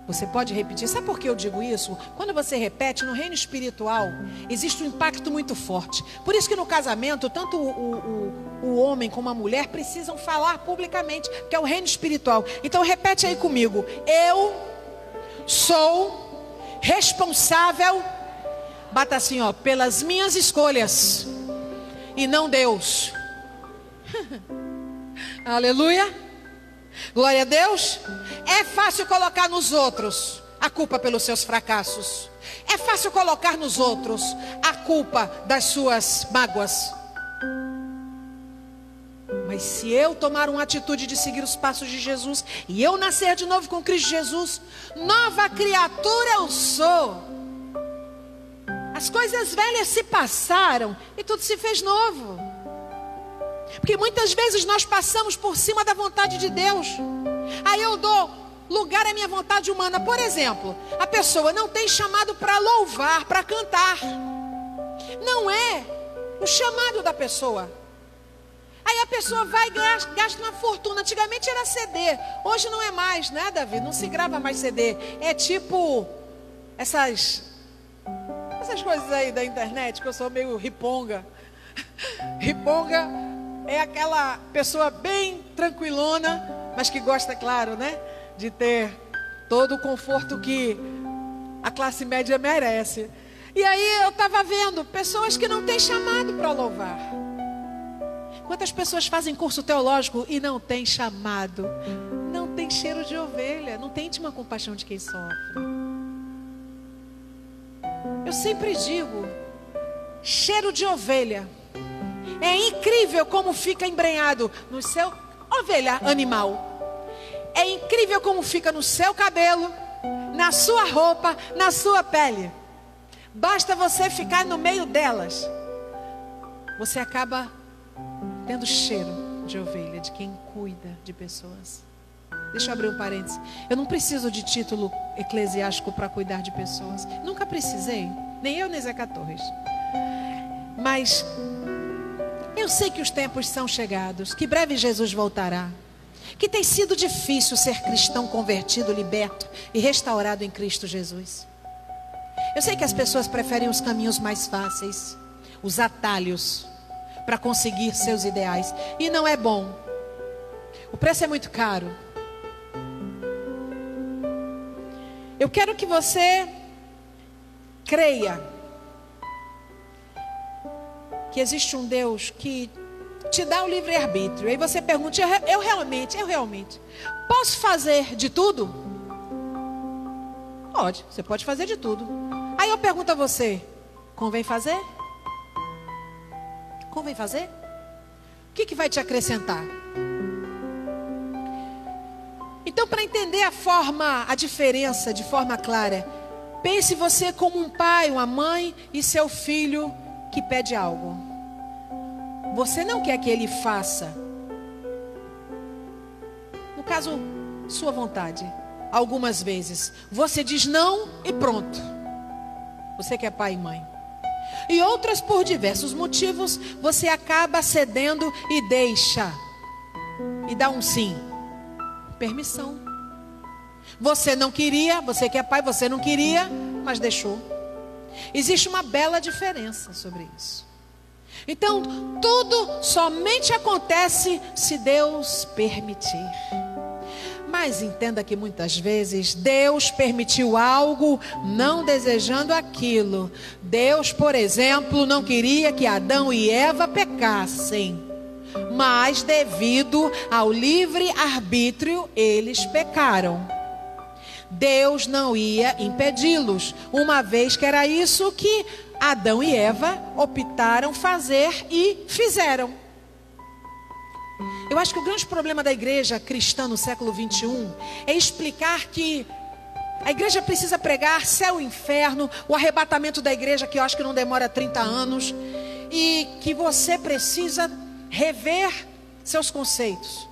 Você pode repetir. Sabe por que eu digo isso? Quando você repete, no reino espiritual existe um impacto muito forte. Por isso que no casamento, tanto o homem como a mulher precisam falar publicamente, que é o reino espiritual. Então repete aí comigo: eu sou responsável, bata assim, ó, pelas minhas escolhas e não Deus. Aleluia, glória a Deus. É fácil colocar nos outros a culpa pelos seus fracassos. É fácil colocar nos outros a culpa das suas mágoas. Mas se eu tomar uma atitude de seguir os passos de Jesus e eu nascer de novo com Cristo Jesus, nova criatura eu sou. As coisas velhas se passaram e tudo se fez novo. Porque muitas vezes nós passamos por cima da vontade de Deus. Aí eu dou lugar à minha vontade humana. Por exemplo, a pessoa não tem chamado para louvar, para cantar. Não é o chamado da pessoa. Aí a pessoa vai e gasta uma fortuna. Antigamente era CD, hoje não é mais, né, Davi? Não se grava mais CD. É tipo essas coisas aí da internet, que eu sou meio riponga. Riponga é aquela pessoa bem tranquilona, mas que gosta, claro, né, de ter todo o conforto que a classe média merece. E aí eu estava vendo pessoas que não têm chamado para louvar. Quantas pessoas fazem curso teológico e não têm chamado? Não tem cheiro de ovelha, não tem íntima compaixão de quem sofre. Eu sempre digo, cheiro de ovelha. É incrível como fica embrenhado no seu ovelha animal. É incrível como fica no seu cabelo, na sua roupa, na sua pele. Basta você ficar no meio delas, você acaba tendo cheiro de ovelha, de quem cuida de pessoas. Deixa eu abrir um parênteses. Eu não preciso de título eclesiástico para cuidar de pessoas. Nunca precisei, nem eu nem Zeca Torres. Mas eu sei que os tempos são chegados, que breve Jesus voltará, que tem sido difícil ser cristão convertido, liberto e restaurado em Cristo Jesus. Eu sei que as pessoas preferem os caminhos mais fáceis, os atalhos, para conseguir seus ideais. E não é bom. O preço é muito caro. Eu quero que você creia que existe um Deus que te dá o livre-arbítrio. Aí você pergunta: eu realmente posso fazer de tudo? Pode, você pode fazer de tudo. Aí eu pergunto a você: convém fazer? Convém fazer? O que vai te acrescentar? Então, para entender a diferença de forma clara, Pense você como um pai, uma mãe e seu filho que pede algo. Você não quer que ele faça, no caso, sua vontade. Algumas vezes você diz não e pronto. Você que é pai e mãe. E outras, por diversos motivos, você acaba cedendo e deixa. E dá um sim. Permissão. Você não queria, você que é pai, você não queria, mas deixou. Existe uma bela diferença sobre isso. Então, tudo somente acontece se Deus permitir. Mas entenda que muitas vezes Deus permitiu algo não desejando aquilo. Deus, por exemplo, não queria que Adão e Eva pecassem. Mas devido ao livre arbítrio, eles pecaram. Deus não ia impedi-los, uma vez que era isso que Adão e Eva optaram fazer e fizeram. Eu acho que o grande problema da igreja cristã no século 21 é explicar que a igreja precisa pregar céu e inferno, o arrebatamento da igreja, que eu acho que não demora 30 anos, e que você precisa rever seus conceitos.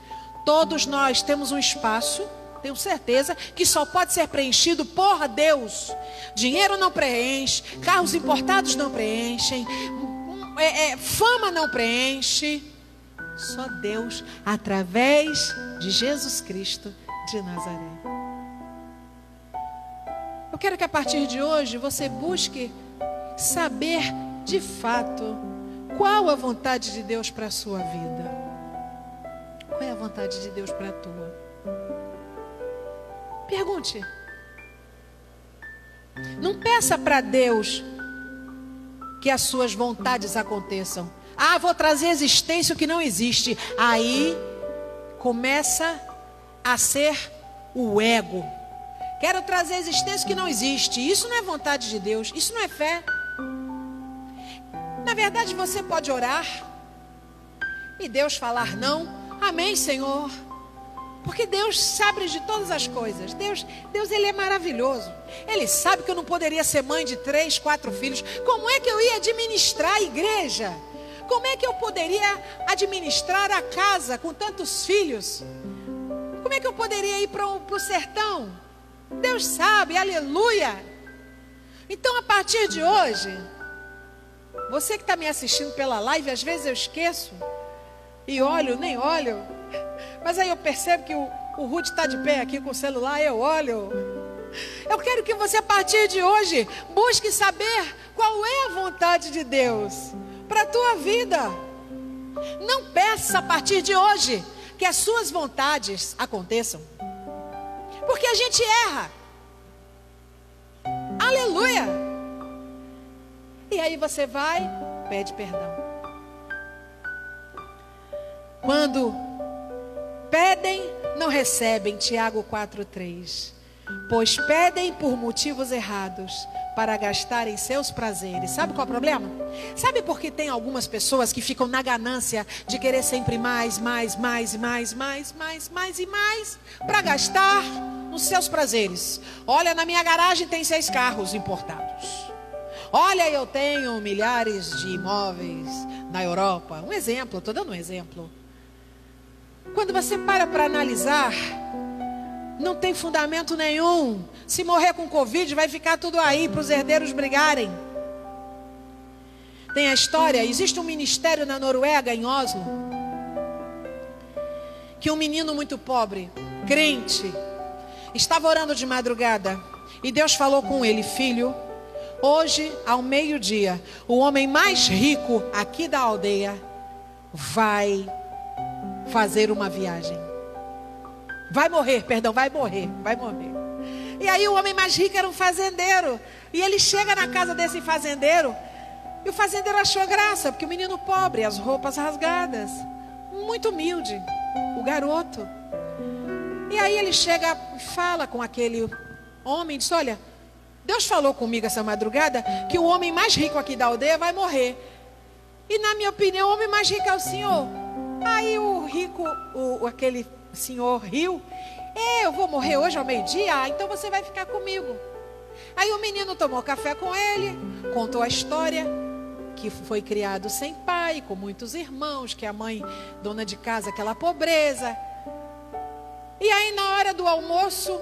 Todos nós temos um espaço, tenho certeza, que só pode ser preenchido por Deus. Dinheiro não preenche, carros importados não preenchem, fama não preenche. Só Deus, através de Jesus Cristo de Nazaré. Eu quero que a partir de hoje você busque saber de fato qual a vontade de Deus para a sua vida. Qual é a vontade de Deus para a tua? Pergunte. Não peça para Deus que as suas vontades aconteçam. Ah, vou trazer à existência o que não existe. Aí começa a ser o ego. Quero trazer à existência o que não existe. Isso não é vontade de Deus. Isso não é fé. Na verdade, você pode orar e Deus falar não. Amém, Senhor. Porque Deus sabe de todas as coisas. Deus Ele é maravilhoso. Ele sabe que eu não poderia ser mãe de 3, 4 filhos. Como é que eu ia administrar a igreja? Como é que eu poderia administrar a casa com tantos filhos? Como é que eu poderia ir para o sertão? Deus sabe, aleluia. Então, a partir de hoje, você que está me assistindo pela live, às vezes eu esqueço e olho, nem olho, mas aí eu percebo que o Ruth está de pé aqui com o celular, eu olho. Eu quero que você, a partir de hoje, busque saber qual é a vontade de Deus para a tua vida. Não peça a partir de hoje que as suas vontades aconteçam, porque a gente erra. Aleluia. E aí você vai, pede perdão. Quando pedem, não recebem. Tiago 4:3. Pois pedem por motivos errados, para gastarem seus prazeres. Sabe qual é o problema? Sabe por que tem algumas pessoas que ficam na ganância de querer sempre mais, para gastar nos seus prazeres? Olha, na minha garagem tem 6 carros importados. Olha, eu tenho milhares de imóveis na Europa. Um exemplo, estou dando um exemplo. Quando você para analisar, não tem fundamento nenhum. Se morrer com Covid, vai ficar tudo aí para os herdeiros brigarem. Tem a história, existe um ministério na Noruega, em Oslo, que um menino muito pobre, crente, estava orando de madrugada e Deus falou com ele: filho, hoje ao meio-dia, o homem mais rico aqui da aldeia vai fazer uma viagem. Vai morrer. E aí o homem mais rico era um fazendeiro. E ele chega na casa desse fazendeiro. E o fazendeiro achou graça, porque o menino pobre, as roupas rasgadas, muito humilde, o garoto. E aí ele chega e fala com aquele homem e diz: olha, Deus falou comigo essa madrugada que o homem mais rico aqui da aldeia vai morrer. E na minha opinião, o homem mais rico é o senhor. Aí o rico, aquele senhor riu: eu vou morrer hoje ao meio-dia? Ah, então você vai ficar comigo. Aí o menino tomou café com ele, contou a história, que foi criado sem pai, com muitos irmãos, que a mãe, dona de casa, aquela pobreza. E aí na hora do almoço,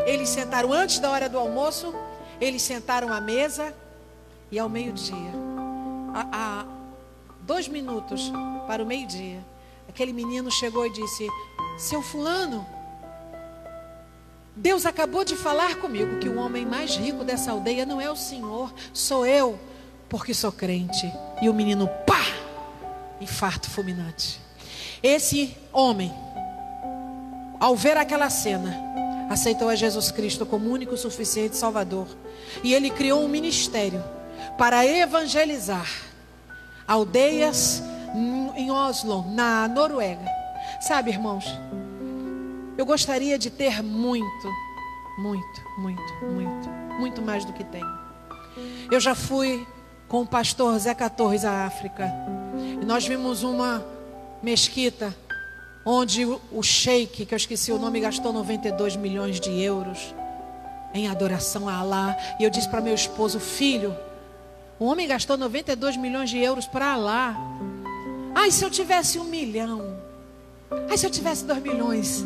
eles sentaram, antes da hora do almoço, eles sentaram à mesa, e ao meio-dia, a 2 minutos para o meio-dia, aquele menino chegou e disse: seu fulano, Deus acabou de falar comigo que o homem mais rico dessa aldeia não é o senhor, sou eu, porque sou crente. E o menino, pá, infarto fulminante. Esse homem, ao ver aquela cena, aceitou a Jesus Cristo como único, suficiente Salvador. E ele criou um ministério para evangelizar aldeias em Oslo, na Noruega. Sabe, irmãos, eu gostaria de ter muito mais do que tenho. Eu já fui com o pastor Zeca Torres à África. E nós vimos uma mesquita onde o sheik, que eu esqueci o nome, gastou 92 milhões de euros em adoração a Alá. E eu disse para meu esposo: filho, o homem gastou 92 milhões de euros para Alá. Ai, se eu tivesse 1 milhão. Ai, se eu tivesse 2 milhões.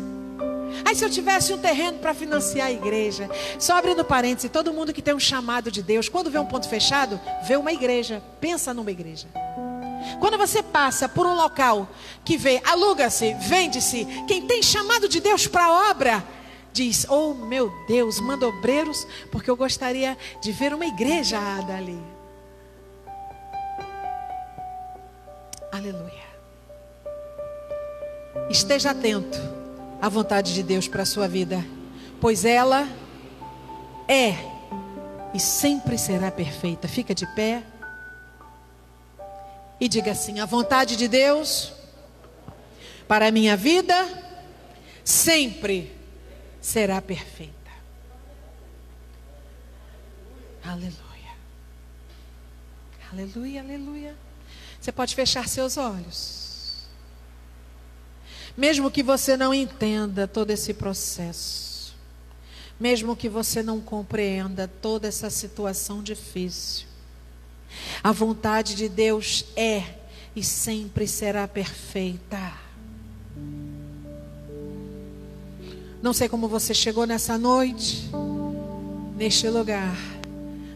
Ai, se eu tivesse um terreno para financiar a igreja. Só abrindo parênteses, todo mundo que tem um chamado de Deus, quando vê um ponto fechado, vê uma igreja. Pensa numa igreja. Quando você passa por um local que vê, aluga-se, vende-se, quem tem chamado de Deus para a obra, diz: oh meu Deus, manda obreiros, porque eu gostaria de ver uma igreja dali. Aleluia. Esteja atento à vontade de Deus para a sua vida, pois ela é e sempre será perfeita. Fica de pé e diga assim: a vontade de Deus para a minha vida sempre será perfeita. Aleluia. Aleluia, aleluia. Você pode fechar seus olhos. Mesmo que você não entenda todo esse processo, mesmo que você não compreenda toda essa situação difícil, a vontade de Deus é e sempre será perfeita. Não sei como você chegou nessa noite, neste lugar,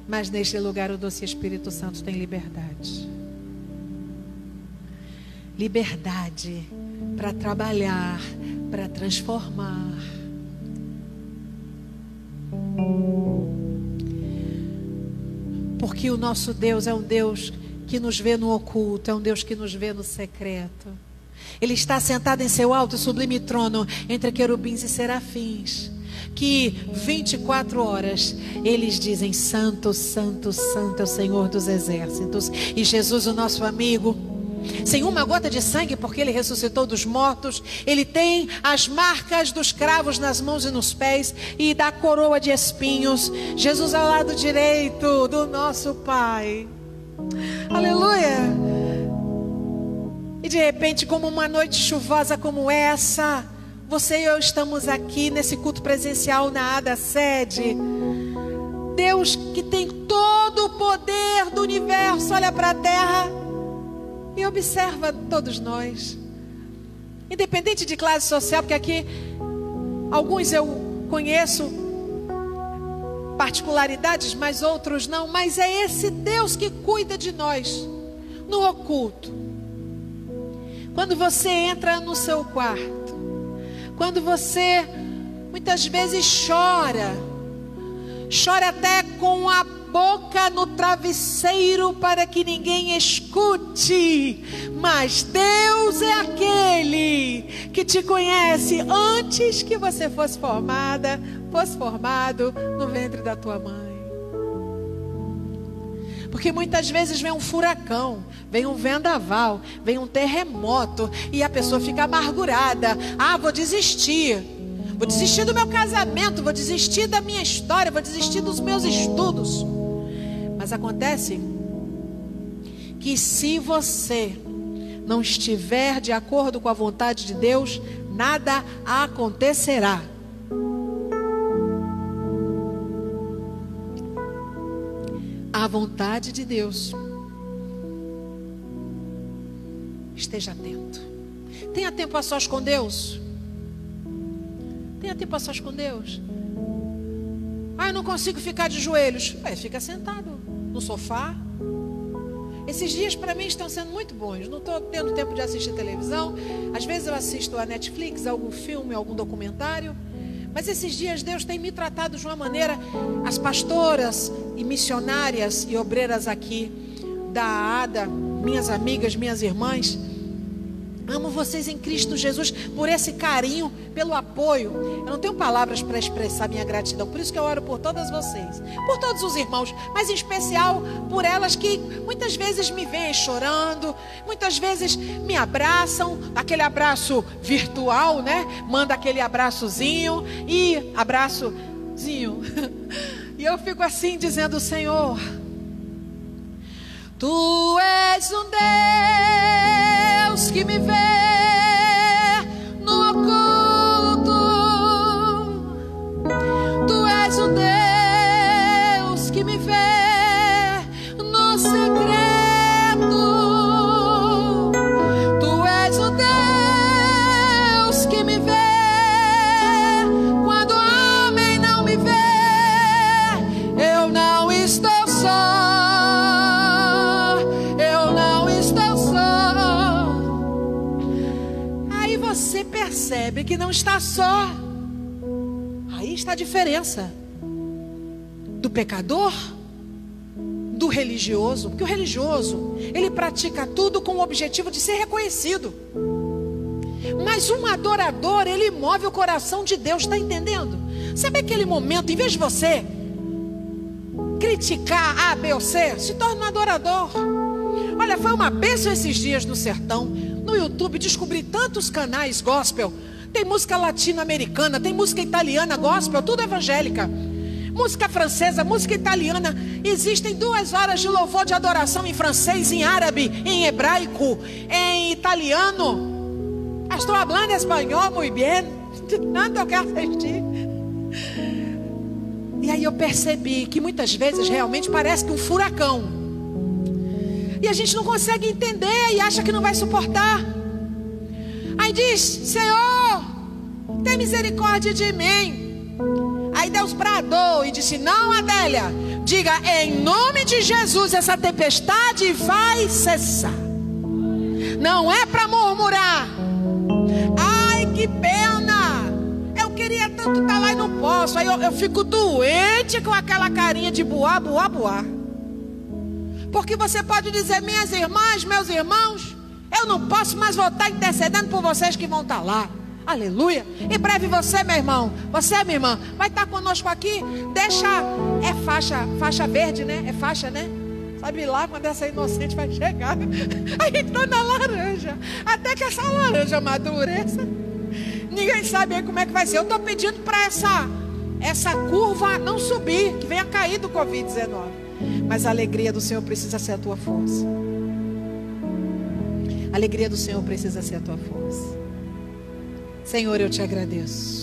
mas neste lugar o doce Espírito Santo tem liberdade. Liberdade para trabalhar, para transformar. Porque o nosso Deus é um Deus que nos vê no oculto, é um Deus que nos vê no secreto. Ele está sentado em seu alto e sublime trono entre querubins e serafins, que 24 horas eles dizem: santo, santo, santo é o Senhor dos exércitos. E Jesus, o nosso amigo, sem uma gota de sangue, porque ele ressuscitou dos mortos, ele tem as marcas dos cravos nas mãos e nos pés e da coroa de espinhos. Jesus ao lado direito do nosso Pai. Aleluia. E de repente, como uma noite chuvosa como essa, você e eu estamos aqui nesse culto presencial na ADA Sede. Deus, que tem todo o poder do universo, olha para a terra e observa todos nós, independente de classe social, porque aqui alguns eu conheço particularidades, mas outros não. Mas é esse Deus que cuida de nós no oculto. Quando você entra no seu quarto, quando você muitas vezes chora até com a boca no travesseiro para que ninguém escute, mas Deus é aquele que te conhece antes que você fosse formado no ventre da tua mãe. Porque muitas vezes vem um furacão, vem um vendaval, vem um terremoto e a pessoa fica amargurada. Ah, vou desistir do meu casamento, vou desistir da minha história, vou desistir dos meus estudos. Mas acontece que se você não estiver de acordo com a vontade de Deus, nada acontecerá. à vontade de Deus, esteja atento. Tenha tempo a sós com Deus. Tenha tempo a sós com Deus. Eu não consigo ficar de joelhos. Fica sentado no sofá. Esses dias para mim estão sendo muito bons. Não estou tendo tempo de assistir televisão. Às vezes eu assisto a Netflix, algum filme, algum documentário. Mas esses dias Deus tem me tratado de uma maneira. As pastoras e missionárias e obreiras aqui da ADA, minhas amigas, minhas irmãs, amo vocês em Cristo Jesus por esse carinho, pelo apoio. Eu não tenho palavras para expressar minha gratidão. Por isso que eu oro por todas vocês, por todos os irmãos, mas em especial por elas que muitas vezes me veem chorando, muitas vezes me abraçam, aquele abraço virtual, né? Manda aquele abraçozinho e abraçozinho. E eu fico assim dizendo: Senhor, Tu és um Deus que me vê no oculto. Tu és um Deus que me vê no segredo. Tu és um Deus que me vê quando o homem não me vê. Eu não estou só. Você percebe que não está só. Aí está a diferença do pecador do religioso. Porque o religioso, ele pratica tudo com o objetivo de ser reconhecido. Mas um adorador, ele move o coração de Deus, está entendendo? Sabe aquele momento, em vez de você criticar A, B ou C, se torna um adorador. Olha, foi uma bênção esses dias no sertão. No YouTube descobri tantos canais gospel. Tem música latino-americana, tem música italiana gospel, tudo evangélica. Música francesa, música italiana. Existem 2 horas de louvor de adoração em francês, em árabe, em hebraico, em italiano. Estou falando espanhol muito bem. Tanto eu quero assistir. E aí eu percebi que muitas vezes realmente parece que um furacão. E a gente não consegue entender e acha que não vai suportar. Aí diz: Senhor, tem misericórdia de mim. Aí Deus bradou e disse: não, Adélia, diga em nome de Jesus, essa tempestade vai cessar. Não é para murmurar. Ai, que pena, eu queria tanto estar lá e não posso. Aí eu fico doente com aquela carinha de buá, buá, buá. Porque você pode dizer: minhas irmãs, meus irmãos, eu não posso, mas vou estar intercedendo por vocês que vão estar lá. Aleluia. Em breve você, meu irmão, você, minha irmã, vai estar conosco aqui. Deixa, é faixa verde, né? É faixa, né? Sabe lá quando essa inocente vai chegar. Aí estou na laranja. Até que essa laranja amadureça. Ninguém sabe aí como é que vai ser. Eu estou pedindo para essa curva não subir, que venha cair do Covid-19. Mas a alegria do Senhor precisa ser a tua força. A alegria do Senhor precisa ser a tua força. Senhor, eu te agradeço.